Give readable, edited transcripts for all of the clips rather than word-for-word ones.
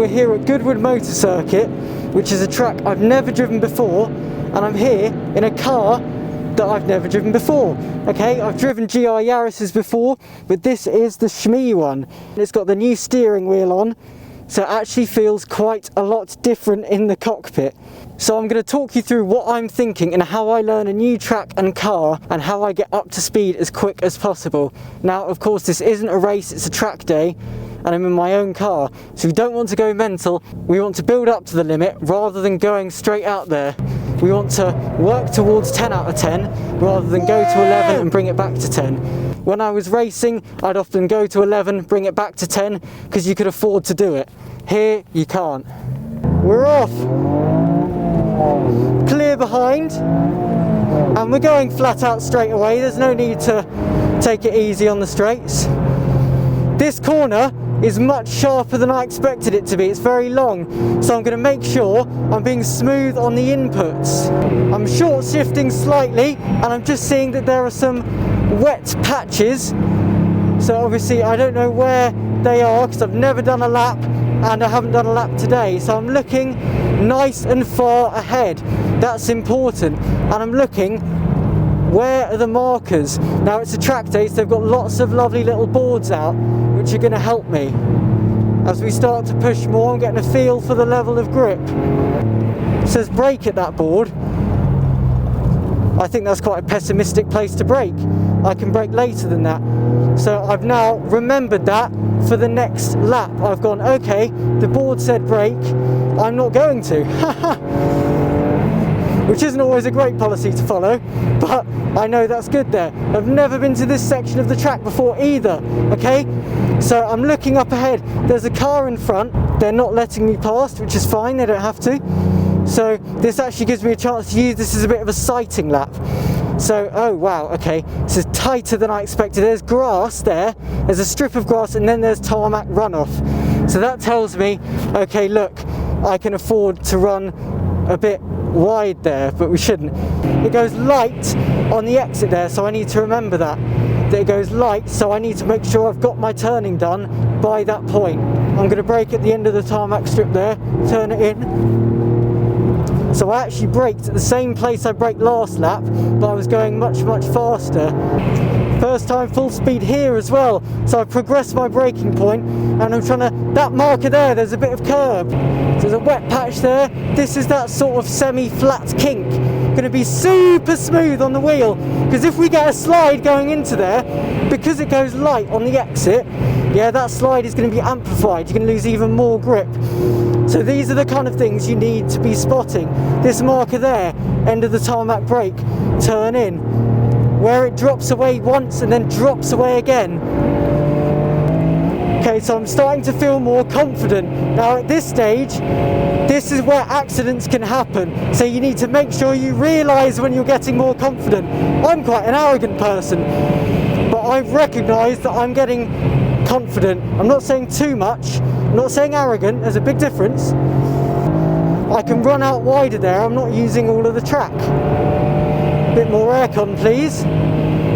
we're here at Goodwood Motor Circuit, which is a track I've never driven before, and I'm here in a car that I've never driven before. Okay, I've driven GR Yarises before, but this is the Shmee one. It's got the new steering wheel on, so it actually feels quite a lot different in the cockpit. So I'm going to talk you through what I'm thinking and how I learn a new track and car and how I get up to speed as quick as possible. Now, of course, this isn't a race, it's a track day, and I'm in my own car. So we don't want to go mental, we want to build up to the limit rather than going straight out there. We want to work towards 10 out of 10 rather than go to 11 and bring it back to 10. When I was racing, I'd often go to 11, bring it back to 10, because you could afford to do it. Here, you can't. We're off! Clear behind, and we're going flat out straight away. There's no need to take it easy on the straights. This corner is much sharper than I expected it to be. It's very long, so I'm going to make sure I'm being smooth on the inputs. I'm short shifting slightly, and I'm just seeing that there are some wet patches, so obviously I don't know where they are because I've never done a lap and I haven't done a lap today, so I'm looking nice and far ahead. That's important. And I'm looking, where are the markers? Now it's a track day, so they've got lots of lovely little boards out which are going to help me. As we start to push more, I'm getting a feel for the level of grip. It says brake at that board. I think that's quite a pessimistic place to brake. I can brake later than that. So I've now remembered that for the next lap. I've gone, okay, the board said brake, I'm not going to. Which isn't always a great policy to follow, but I know that's good there. I've never been to this section of the track before either, okay? So I'm looking up ahead. There's a car in front. They're not letting me past, which is fine, they don't have to. So this actually gives me a chance to use this as a bit of a sighting lap. So, oh wow, okay, this is tighter than I expected. There's grass there, there's a strip of grass, and then there's tarmac runoff. So that tells me, okay, look, I can afford to run a bit wide there, but we shouldn't. It goes light on the exit there, so I need to remember that it goes light, so I need to make sure I've got my turning done by that point. I'm going to brake at the end of the tarmac strip there, turn it in. So I actually braked at the same place I braked last lap, but I was going much faster. First time full speed here as well, so I progressed my braking point, and I'm trying to, that marker there, there's a bit of curb. So there's a wet patch there. This is that sort of semi-flat kink. Going to be super smooth on the wheel, because if we get a slide going into there, because it goes light on the exit, yeah, that slide is going to be amplified. You're going to lose even more grip. So these are the kind of things you need to be spotting. This marker there, end of the tarmac brake, turn in, where it drops away once and then drops away again. Okay, so I'm starting to feel more confident. Now at this stage, this is where accidents can happen. So you need to make sure you realise when you're getting more confident. I'm quite an arrogant person, but I've recognised that I'm getting confident. I'm not saying too much, I'm not saying arrogant, there's a big difference. I can run out wider there, I'm not using all of the track. A bit more aircon please.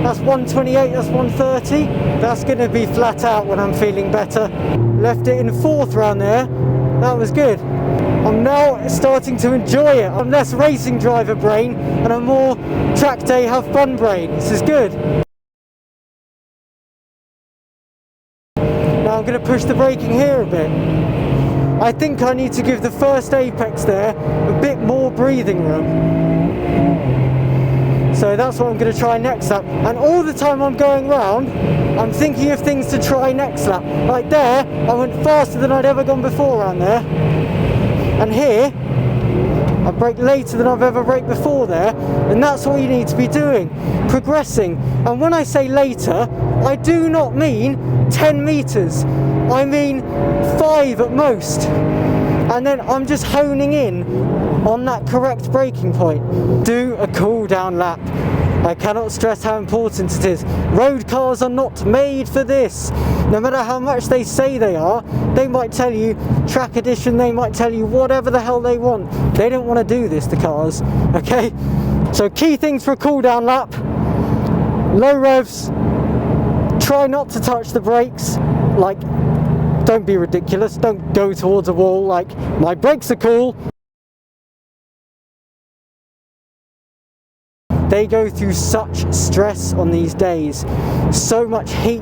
That's 128, that's 130. That's going to be flat out when I'm feeling better. Left it in fourth round there, that was good. I'm now starting to enjoy it. I'm less racing driver brain and I'm more track day have fun brain. This is good. Now I'm going to push the braking here a bit. I think I need to give the first apex there a bit more breathing room. So that's what I'm going to try next lap. And all the time I'm going round, I'm thinking of things to try next lap. Like there, I went faster than I'd ever gone before around there. And here, I brake later than I've ever braked before there. And that's what you need to be doing, progressing. And when I say later, I do not mean 10 metres. I mean 5 at most. And then I'm just honing in on that correct braking point. Do a cool down lap. I cannot stress how important it is. Road cars are not made for this. No matter how much they say they are, they might tell you track edition, they might tell you whatever the hell they want. They don't want to do this, the cars, okay? So key things for a cool down lap: low revs, try not to touch the brakes, like Don't be ridiculous, don't go towards a wall like, my brakes are cool. They go through such stress on these days, so much heat,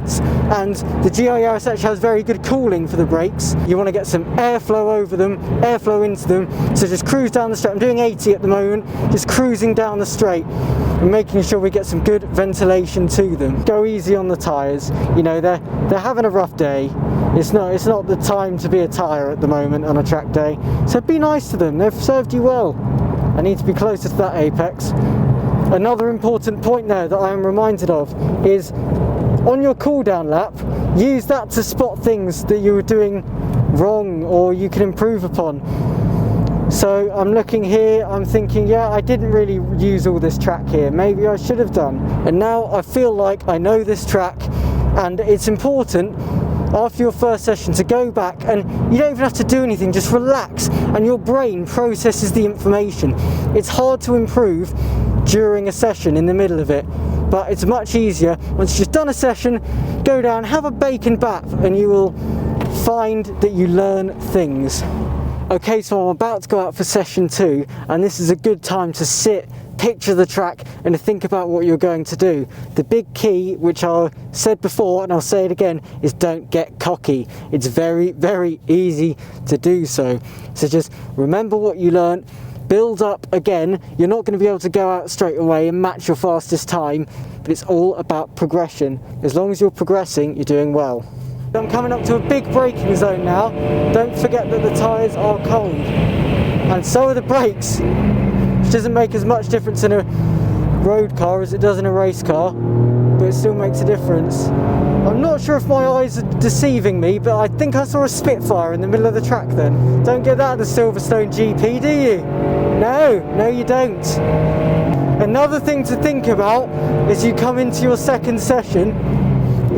and the GR Yaris actually has very good cooling for the brakes. You want to get some airflow over them, airflow into them, so just cruise down the straight. I'm doing 80 at the moment, just cruising down the straight and making sure we get some good ventilation to them. Go easy on the tyres, you know, they're having a rough day. It's not the time to be a tyre at the moment on a track day, so be nice to them, they've served you well. I need to be closer to that apex. Another important point there that I am reminded of is on your cool down lap, use that to spot things that you were doing wrong or you can improve upon. So I'm looking here, I'm thinking, yeah, I didn't really use all this track here, maybe I should have done. And now I feel like I know this track, and it's important after your first session to go back, and you don't even have to do anything, just relax and your brain processes the information. It's hard to improve during a session in the middle of it, but it's much easier once you've done a session. Go down, have a bacon bap, and you will find that you learn things. Okay, so I'm about to go out for session 2, and this is a good time to sit, picture the track, and to think about what you're going to do. The big key, which I said before and I'll say it again, is don't get cocky. It's very, very easy to do so. So just remember what you learned, build up again. You're not going to be able to go out straight away and match your fastest time, but it's all about progression. As long as you're progressing, you're doing well. I'm coming up to a big braking zone now. Don't forget that the tyres are cold, and so are the brakes, which doesn't make as much difference in a road car as it does in a race car, but it still makes a difference. I'm not sure if my eyes are deceiving me, but I think I saw a Spitfire in the middle of the track then. Don't get that at the Silverstone GP, do you? No, you don't. Another thing to think about as you come into your second session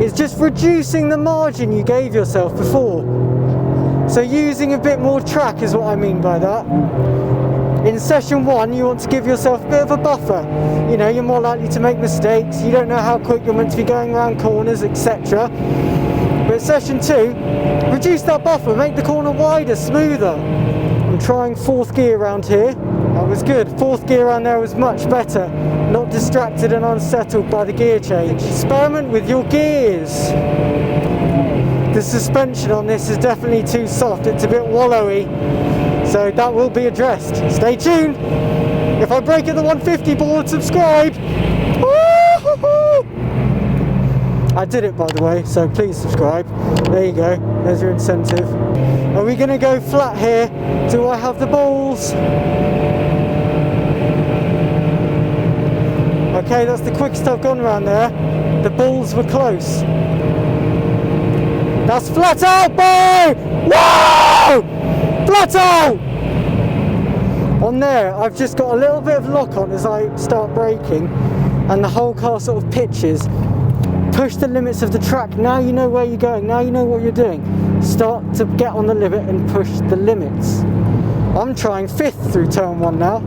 is just reducing the margin you gave yourself before. So using a bit more track is what I mean by that. In session 1, you want to give yourself a bit of a buffer. You know, you're more likely to make mistakes, you don't know how quick you're meant to be going around corners, etc. But session 2, reduce that buffer, make the corner wider, smoother. I'm trying 4th gear around here. That was good. 4th gear around there was much better. Not distracted and unsettled by the gear change. Experiment with your gears. The suspension on this is definitely too soft. It's a bit wallowy. So that will be addressed. Stay tuned. If I break at the 150 board, subscribe. Woo-hoo-hoo! I did it, by the way, so please subscribe. There you go. There's your incentive. Are we going to go flat here? Do I have the balls? Okay, that's the quickest I've gone around there. The balls were close. That's flat out, boy! Whoa! Flat out! On there, I've just got a little bit of lock on as I start braking, and the whole car sort of pitches. Push the limits of the track. Now you know where you're going. Now you know what you're doing. Start to get on the limit and push the limits. I'm trying 5th through turn 1 now.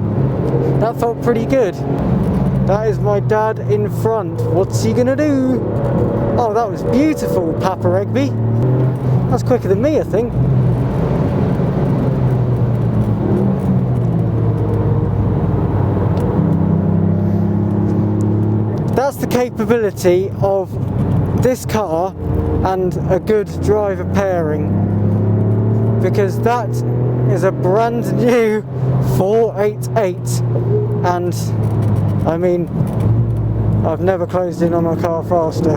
That felt pretty good. That is my dad in front. What's he gonna do? Oh, that was beautiful, Papa Egby. That's quicker than me, I think. That's the capability of this car and a good driver pairing, because that is a brand new 488, and I mean, I've never closed in on a car faster.